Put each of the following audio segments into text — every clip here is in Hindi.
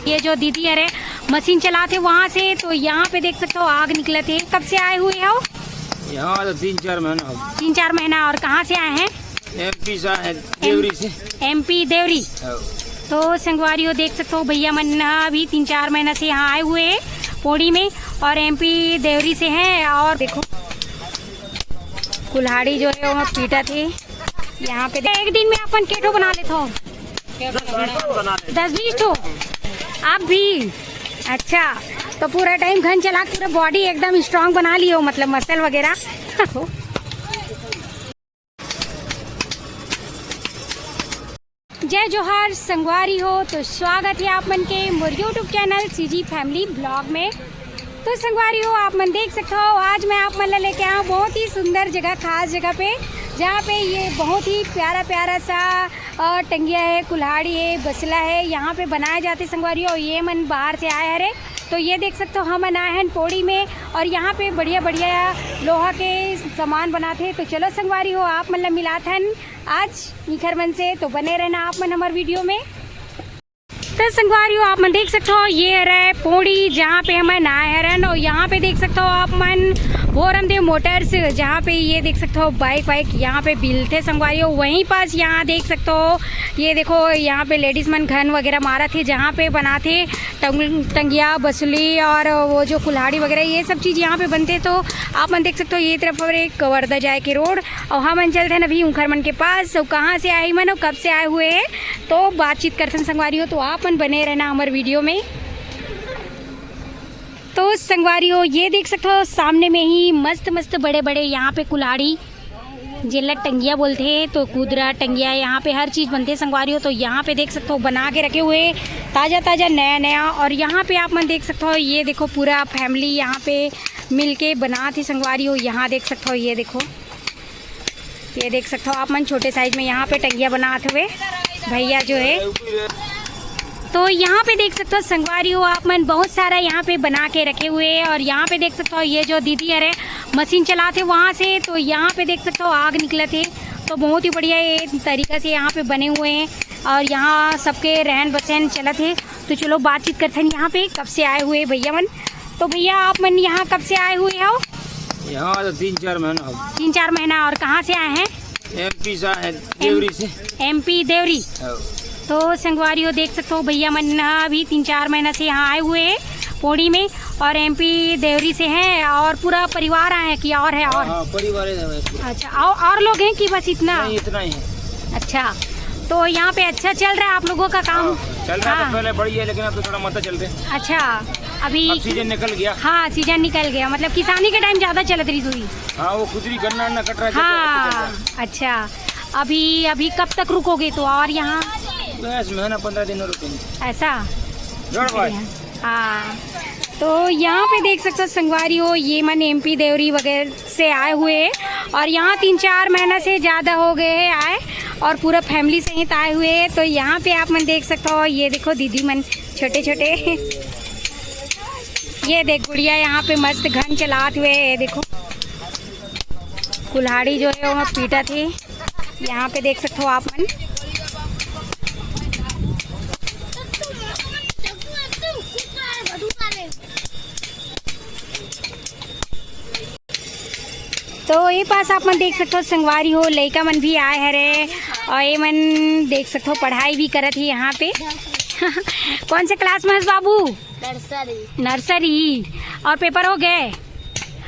ये जो दीदी अरे मशीन चलाते वहाँ से, तो यहाँ पे देख सकते हो आग निकले थे। कब से आए हुए हो? यहाँ तो 3-4 महीना हो। 3-4 महीना। और कहाँ से आए हैं? MP से है, देवरी से। MP देवरी। तो संगवारियों देख सकते हो भैया मन अभी 3-4 महीना से यहाँ आए हुए हैं पौड़ी में, और MP देवरी से हैं। और देखो कुल्हाड़ी जो है वो पीटा थे यहाँ पे। एक दिन में अपन केठो बना लेते हो? 10-20 ठो आप भी? अच्छा, तो पूरा टाइम घन चला पूरा बॉडी एकदम स्ट्रांग बना लियो, मतलब मसल वगैरह। जय जोहार संगवारी हो, तो स्वागत है आप मन के मोर YouTube channel CG family blog में। तो संगवारी हो, आप मन देख सकते हो आज मैं आप मन ला लेके आया बहुत ही सुंदर जगह, खास जगह पे, जहाँ पे ये बहुत ही प्यारा प्यारा सा टंगिया है, कुल्हाड़ी है, बसला है, यहाँ पे बनाए जाते संगवारी हो। ये मन बाहर से आए हरे, तो ये देख सकते हो हम आए हैं पौड़ी में, और यहाँ पे बढ़िया बढ़िया लोहा के सामान बनाते। तो चलो संगवारी हो, आप मतलब मिलाथन आज निखर मन से, तो बने रहना आप मन हमारे वीडियो में। तो संगवारी हो, आप मन देख सकते हो ये है पौड़ी जहाँ पे हम आए हैं, और यहाँ पे देख सकते हो आप मन बोरमदेव मोटर्स, जहाँ पे ये देख सकते हो बाइक यहाँ पे बिल थे संगवारी हो। वहीं पास यहाँ देख सकते हो ये देखो यहाँ पे लेडीज मन घन वगैरह मारा थे, जहाँ पे बनाते टंगिया बसुली और वो जो कुल्हाड़ी वगैरह ये सब चीज़ यहाँ पे बनते। तो आप मन देख सकते हो ये तरफ और एक वर्धा जाए के रोड, और हम मन चलते हैं अभी उखर मन के पास। तो कहाँ से आए मन और कब से आए हुए हैं तो बातचीत करते हैं संगवारी हो, तो आप मन बने रहना हमारे वीडियो में। तो संगवारी हो ये देख सकते हो सामने में ही मस्त मस्त बड़े बड़े यहाँ पे कुल्हाड़ी जिला टंगिया बोलते हैं, तो कुदरा टंगिया यहाँ पे हर चीज़ बनते हैं संगवारी हो। तो यहाँ पे देख सकते हो बना के रखे हुए ताज़ा ताज़ा नया नया, और यहाँ पे आप मन देख सकते हो ये देखो पूरा फैमिली यहाँ पे मिल के बना थी संगवारी हो। यहाँ देख सकते हो ये देखो, ये देख सकते हो आप मन छोटे साइज में यहाँ पे टंगिया बनाते हुए भैया जो है। तो यहाँ पे देख सकते हो संगवारी हो आप मन बहुत सारा यहाँ पे बना के रखे हुए हैं, और यहाँ पे देख सकते हो ये जो दीदी अरे मशीन चलाते वहाँ से, तो यहाँ पे देख सकते हो आग निकले थे। तो बहुत ही बढ़िया ये तरीक़ा से यहाँ पे बने हुए हैं, और यहाँ सबके रहन बसहन चला थे। तो चलो बातचीत करते हैं यहाँ पे कब से आए हुए भैया मन। तो भैया आप मन यहाँ कब से आए हुए हो? यहाँ तो 3-4 महीना हो। 3-4 महीना। और कहाँ से आए हैं? MP से है, देवरी से। MP देवरी। तो संगवारी हो देख सकते हो भैया मन अभी 3-4 महीना से यहाँ आए हुए हैं पौड़ी में, और MP देवरी से हैं, और पूरा परिवार आए हैं कि और है? और परिवार है। अच्छा, और लोग हैं कि बस इतना? नहीं, इतना ही है। अच्छा, तो यहाँ पे अच्छा चल रहा है आप लोगों का काम? चल रहा है, तो पहले बढ़िया है, लेकिन अब तो थोड़ा मत चल रहे। अच्छा, अभी सीजन निकल गया। हाँ सीजन निकल गया, मतलब किसानी के टाइम ज़्यादा चलत रही हुई। हाँ, वो खुदरी गन्ना न कट रहा है। हाँ अच्छा, अभी कब तक रुकोगे? तो और यहाँ बस महीना 15 दिन और रुकेंगे। ऐसा? हाँ, तो यहाँ पे देख सकते हो संगवारी हो ये मन MP देवरी वगैरह से आए हुए हैं, और यहाँ 3-4 महीना से ज़्यादा हो गए हैं आए, और पूरा फैमिली सहित आए हुए हैं। तो यहाँ पे आप मन देख सकते हो ये देखो दीदी मन छोटे छोटे ये देख गुड़िया यहाँ पे मस्त घन चलाते हुए, ये देखो कुल्हाड़ी जो है वो पीटा थे यहाँ पे देख सकते हो आप मन। तो ये पास आप मन देख सकते हो संगवारी हो लड़का मन भी आए हरे, और ये मन देख सकते हो पढ़ाई भी करत ही यहाँ पे। कौन से क्लास में है बाबू? नर्सरी। और पेपर हो गए?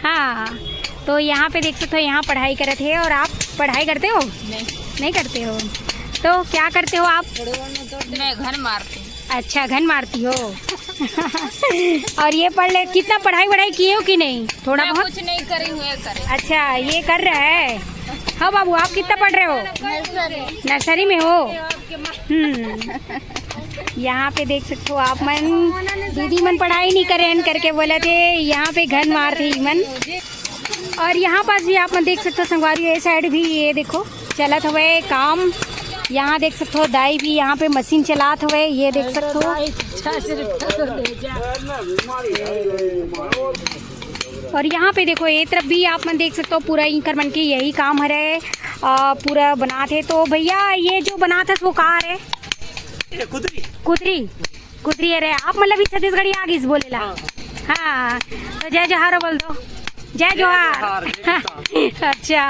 हाँ, तो यहाँ पे देख सकते हो यहाँ पढ़ाई करत है। और आप पढ़ाई करते हो? नहीं करते हो, तो क्या करते हो आप? मैं घन मारती। अच्छा, घन मारती हो। और ये पढ़ ले, कितना पढ़ाई वढ़ाई किए हो कि नहीं? थोड़ा बहुत? कुछ नहीं करी हुए करे। अच्छा, ये कर रहा है। हाँ बाबू, आप कितना पढ़ रहे हो? नर्सरी में हो। यहाँ पे देख सकते हो आप मन दीदी मन पढ़ाई नहीं करें करके बोले थे, यहाँ पे घन मारते ही मन। और यहाँ पास भी आप मन देख सकते हो संगवारी ये साइड भी ये देखो चलत हुए काम। यहाँ देख सकते हो दाई भी यहाँ पे मशीन चलात हुए, ये देख सकते हो। और यहाँ पे देखो ये तरफ भी आप मन देख सकते हो पूरा इंकर मन के यही काम है, पूरा बनाते। तो भैया ये जो बनाते वो कहाँ है? कुदरी। कुदरी कुदरी है रे आप मतलब भी छत्तीसगढ़ी आगिस बोलेला। हाँ तो जय जोहार बोल दो। जय जोहार। अच्छा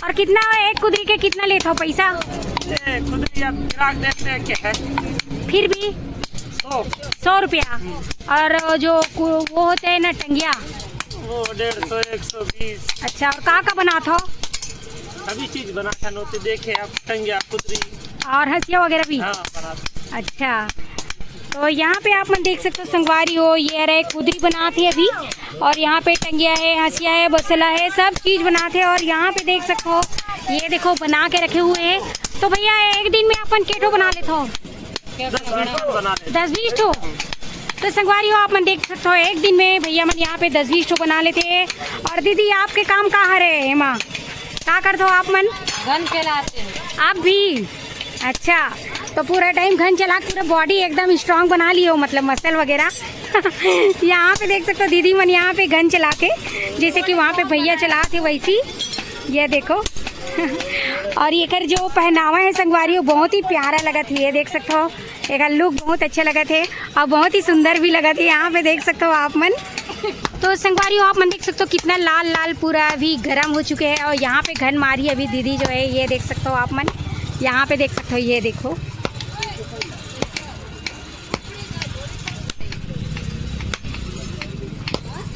और कितना एक कुदरी के कितना लेते हो पैसा? कुदरी आप ग्राहक देखते हैं क्या है? फिर भी 100 रुपया। और जो वो होते हैं ना टंगिया वो 150 120। अच्छा और का बनाते हो? सभी चीज बनाता नोते देखे आप टंगिया कुदरी और हंसिया वगैरह भी? हाँ बनाते। अच्छा तो यहाँ पे आप मन देख सकते हो संगवारी हो ये रहे कुदरी बनाते हैं अभी। और यहाँ पे टंगिया है हंसिया है बसला है सब चीज़ बनाते हैं। और यहाँ पे देख सकते हो ये देखो बना के रखे हुए हैं। तो भैया एक दिन में अपन केठो बना लेते हो? 10-20 ठो। तो संगवारी हो आप मन देख सकते हो एक दिन में भैया मन यहाँ पे 10-20 ठो बना लेते हैं। और दीदी आपके काम कहाँ है हेमा क्या करते हो आप मन? घन चलाते हैं। आप भी? अच्छा तो पूरा टाइम घन चला के पूरा बॉडी एकदम स्ट्रांग बना लिए हो मतलब मसल वगैरह। यहाँ पे देख सकते हो दीदी मन यहाँ पे घन चला के जैसे कि वहाँ पे भैया चलाते वैसी ये देखो। और ये कर जो पहनावा है संगवारी बहुत ही प्यारा लगा था। ये देख सकते हो एक लुक बहुत अच्छे लगा थे और बहुत ही सुंदर भी लगा थे। यहाँ पे देख सकते हो आप मन। तो संगवारी आप मन देख सकते हो कितना लाल लाल पूरा अभी गर्म हो चुके हैं। और यहाँ पे घन मारी अभी दीदी जो है ये देख सकते हो आप मन। यहाँ पे देख सकते हो ये देखो।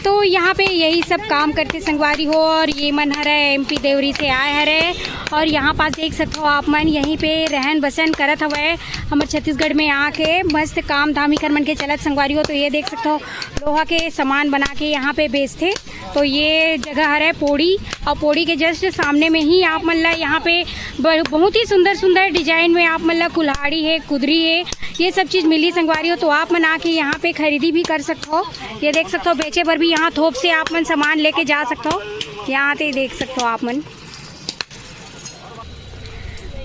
तो यहाँ पे यही सब काम करते संगवारी हो। और ये मन हरे MP देवरी से आए हरे। और यहाँ पास देख सकते हो आप मन यहीं पे रहन बसन करत हवे हमारे छत्तीसगढ़ में आके मस्त काम धाम ही कर मन के चलत संगवारी हो। तो ये देख सकते हो लोहा के सामान बना के यहाँ पे बेचते। तो ये जगह है पौड़ी और पौड़ी के जस्ट सामने में ही आप मन ला यहाँ पे बहुत ही सुंदर सुंदर डिजाइन में आप मन ला कुल्हाड़ी है कुदरी है ये सब चीज़ मिली संगवारी हो। तो आप मन आके यहाँ पे खरीदी भी कर सकते हो। ये देख सकते हो बेचे पर भी यहाँ थोप से आप मन सामान लेके जा सकते हो। यहाँ पे देख सकते हो आप मन।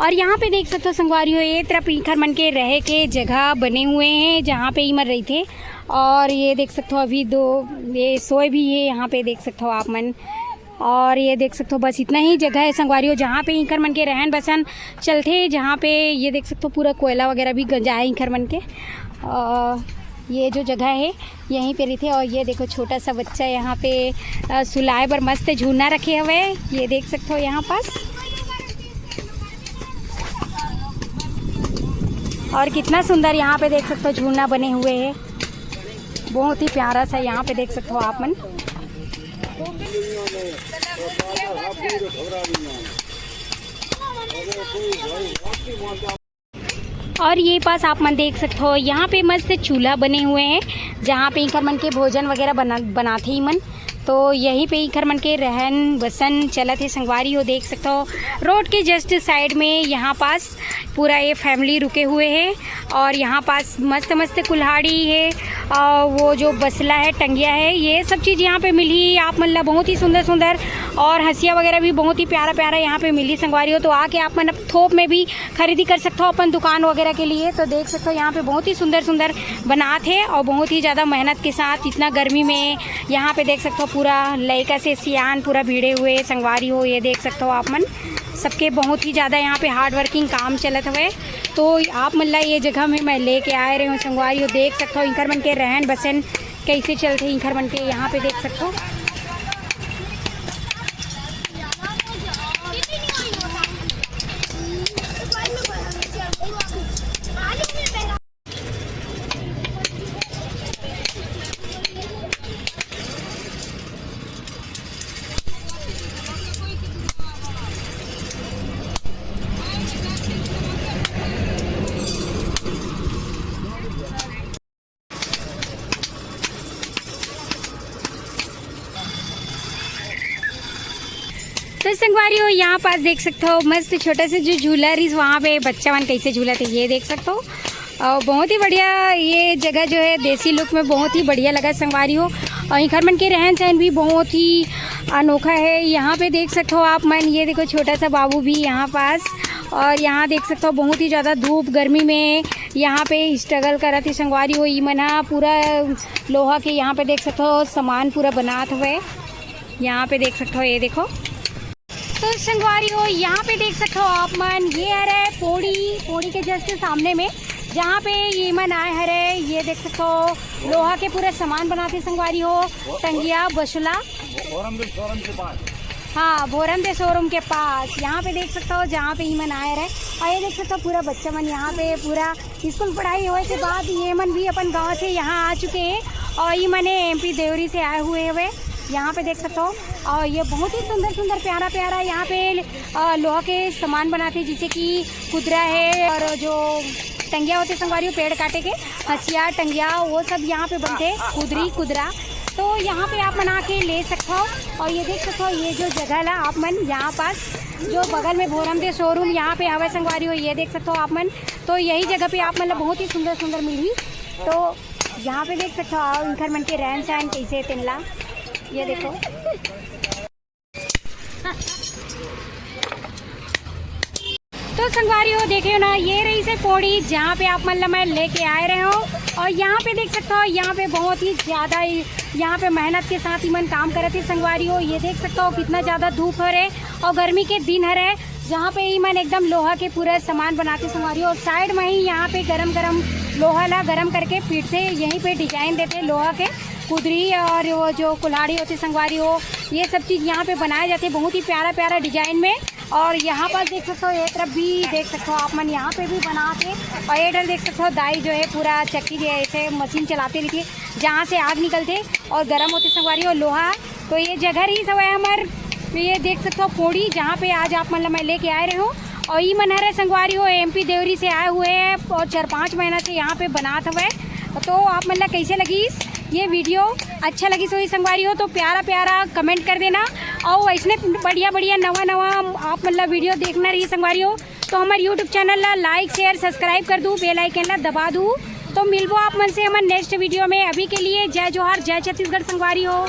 और यहाँ पे देख सकते हो संगवारी हो ये तरफ ईखर मन के रहे के जगह बने हुए हैं जहाँ पे इमर रही थे। और ये देख सकते हो अभी दो ये सोए भी है यहाँ पे देख सकते हो आप मन। और ये देख सकते हो बस इतना ही जगह है संगवारी हो जहाँ पे ईखर मन के रहन बसन चलते। जहाँ पे ये देख सकते हो पूरा कोयला वगैरह भी गंजा है ईखर मन के। ये जो जगह है यहीं पे रहते। और ये देखो छोटा सा बच्चा यहाँ पे सुलाए पर मस्त झूलना रखे हुए ये देख सकते हो यहाँ पास। और कितना सुंदर यहाँ पे देख सकते हो झूलना बने हुए हैं बहुत ही प्यारा सा यहाँ पे देख सकते हो आप मन। और ये पास आप मन देख सकते हो यहाँ पे मस्त चूल्हा बने हुए हैं जहाँ पे ईखर मन के भोजन वगैरह बनाते ही मन। तो यहीं पे ईखर मन के रहन बसन चलत है संगवारी हो देख सकते हो। रोड के जस्ट साइड में यहाँ पास पूरा ये फैमिली रुके हुए हैं। और यहाँ पास मस्त मस्त कुल्हाड़ी है और वो जो बसला है टंगिया है ये सब चीज़ यहाँ पे मिली आप मतलब बहुत ही सुंदर सुंदर। और हंसिया वगैरह भी बहुत ही प्यारा प्यारा यहाँ पे मिली संगवारी हो। तो आके आप मन थोक में भी खरीदी कर सकते हो अपन दुकान वगैरह के लिए। तो देख सकते हो यहाँ पे बहुत ही सुंदर सुंदर बनाते हैं और बहुत ही ज़्यादा मेहनत के साथ इतना गर्मी में यहाँ पे देख सकते हो पूरा लड़का से सियान पूरा भिड़े हुए संगवारी हो। ये देख सकते हो आप मन सबके बहुत ही ज़्यादा यहाँ पे हार्ड वर्किंग काम चलत हुए। तो आप मतलब ये जगह में मैं लेके आए रही हूँ संगवारी हो देख सकते हो ईखर मन के रहन बसन कैसे चलते ईखर मन के यहाँ पे देख सकते हो। तो संगवारी हो यहाँ पास देख सकते हो मस्त छोटा सा जो झूला रही वहाँ पे बच्चा मन कैसे झूला थे ये देख सकते हो। और बहुत ही बढ़िया ये जगह जो है देसी लुक में बहुत ही बढ़िया लगा संगवारी हो। और ईखर मन के रहन सहन भी बहुत ही अनोखा है यहाँ पे देख सकते हो आप मन। ये देखो छोटा सा बाबू भी यहाँ पास। और यहाँ देख सकते हो बहुत ही ज़्यादा धूप गर्मी में यहाँ पे स्ट्रगल कर रही संगवारी हो। मना पूरा लोहा के यहाँ पे देख सकते हो सामान पूरा बनाते हुए यहाँ पे देख सकते हो ये देखो। तो संगवारी हो यहाँ पे देख सकते हो आप मन ये आ रहा है पौड़ी के जस्ट सामने में। जहाँ पे ये मन आए हरे, ये देख सकते हो लोहा के पूरे सामान बनाते संगवारी हो, टंगिया बसुला। हाँ, भोरम दे शोरूम के पास यहाँ पे देख सकते हो, जहाँ पे ये मन आए रहे। और ये देख सकते हो पूरा बच्चा मन यहाँ पे पूरा स्कूल पढ़ाई होने के बाद ये मन भी अपन गांव से यहाँ आ चुके हैं और ये मने MP देवरी से आए हुए हुए यहाँ पे देख सकते हो। और ये बहुत ही सुंदर सुंदर प्यारा प्यारा यहाँ पे लोहा के सामान बनाते हैं, जैसे कि कुदरा है और जो टंगिया होते संगवारी हो पेड़ काटे के, हंसिया टंगिया वो सब यहाँ पे बनते हैं, कुदरी कुदरा। तो यहाँ पे आप बना के ले सकते हो। और ये देख सकते हो ये जो जगह है आप मन यहाँ पास जो बगल में भोरम दे शोरूम यहाँ पे हवा संगवारी हो, ये देख सकते हो आप मन। तो यही जगह पे आप मतलब बहुत ही सुंदर सुंदर मिली। तो यहाँ पे देख सकते हो इनकर मन के रहन सहन कैसे तिनला, ये देखो। तो संगवारी हो देखे हो ना, ये रही से पौड़ी जहाँ पे आप मतलब मैं लेके आए रहे हो। और यहाँ पे देख सकते हो यहाँ पे बहुत ही ज़्यादा यहाँ पे मेहनत के साथ ही मन काम करे थे संगवारी हो। ये देख सकते हो कितना ज़्यादा धूप हो रहे और गर्मी के दिन है रहे, जहाँ पे ही मन एकदम लोहा के पूरे सामान बनाते संगवारी हो। और साइड में ही यहाँ पे गरम गरम लोहा ला गरम करके पीटते, यहीं पे डिजाइन देते लोहा के कुदरी और वो जो कुल्हाड़ी होती संगवारी हो, ये सब चीज़ यहाँ पे बनाए जाते बहुत ही प्यारा प्यारा डिजाइन में। और यहाँ पर देख सकते हो ये तरफ भी देख सकते हो आप मन यहाँ पे भी बनाते। और ये डर देख सकते हो दाई जो है पूरा चक्की जो है ऐसे मशीन चलाते रहती है, जहाँ से आग निकलते और गर्म होते संगवारी हो लोहा। तो ये जगह ही सब है हमारे, ये देख सकते हो पौड़ी जहाँ पे आज आप मतलब मैं लेके आए रहे हो। और ये मनहरे संगवारी हो MP देवरी से आए हुए हैं और 4-5 महीना से यहाँ पे बनाते हुए। तो आप मतलब कैसे लगी ये वीडियो, अच्छा लगी सोई संगवारी हो तो प्यारा प्यारा कमेंट कर देना। और ऐसे बढ़िया बढ़िया नवा नवा आप मतलब वीडियो देखना रही संगवारी हो तो हमारे यूट्यूब चैनल ला लाइक शेयर सब्सक्राइब कर दूँ, बेल आइकन ला दबा दूँ। तो मिलबो आप मन से हमारे नेक्स्ट वीडियो में। अभी के लिए जय जोहार, जय छत्तीसगढ़ संगवारी हो।